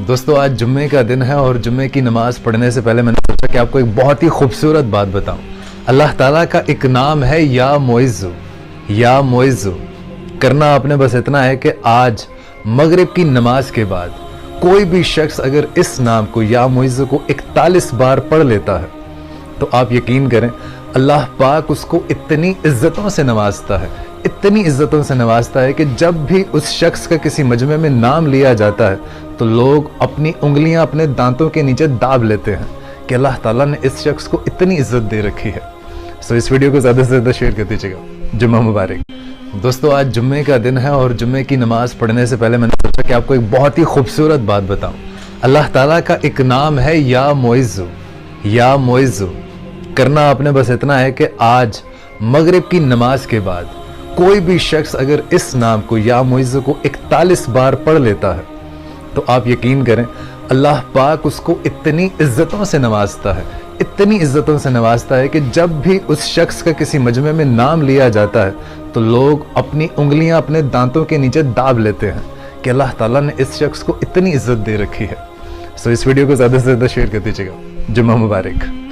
دوستو آج جمعے کا دن ہے اور جمعے کی نماز پڑھنے سے پہلے میں نے سوچا کہ آپ کو ایک بہت ہی خوبصورت بات بتاؤں۔ اللہ تعالیٰ کا ایک نام ہے یا معزو، یا معزو۔ کرنا آپ نے بس اتنا ہے کہ آج مغرب کی نماز کے بعد کوئی بھی شخص اگر اس نام کو یا معزو کو 41 بار پڑھ لیتا ہے تو آپ یقین کریں اللہ پاک اس کو اتنی عزتوں سے نوازتا ہے، اتنی عزتوں سے نوازتا ہے کہ جب بھی اس شخص کا کسی مجمع میں نام لیا جاتا ہے تو لوگ اپنی انگلیاں اپنے دانتوں کے نیچے داب لیتے ہیں کہ اللہ تعالیٰ نے اس شخص کو اتنی عزت دے رکھی ہے۔ سو اس ویڈیو کو زیادہ سے زیادہ شیئر کر دیجیے گا۔ جمعہ مبارک۔ دوستو آج جمعے کا دن ہے اور جمعے کی نماز پڑھنے سے پہلے میں نے سوچا کہ آپ کو ایک بہت ہی خوبصورت بات بتاؤں۔ اللہ تعالیٰ کا ایک نام ہے یا معزو، یا معزو۔ کرنا آپ نے بس اتنا ہے کہ آج مغرب کی نماز کے بعد کوئی بھی شخص اگر اس نام کو یا معزو کو 41 بار پڑھ لیتا ہے تو آپ یقین کریں اللہ پاک اس کو اتنی عزتوں سے نوازتا ہے، اتنی عزتوں سے نوازتا ہے کہ جب بھی اس شخص کا کسی مجمع میں نام لیا جاتا ہے تو لوگ اپنی انگلیاں اپنے دانتوں کے نیچے داب لیتے ہیں کہ اللہ تعالیٰ نے اس شخص کو اتنی عزت دے رکھی ہے۔ سو اس ویڈیو کو زیادہ سے زیادہ شیئر کر دیجیے گا۔ جمعہ مبارک۔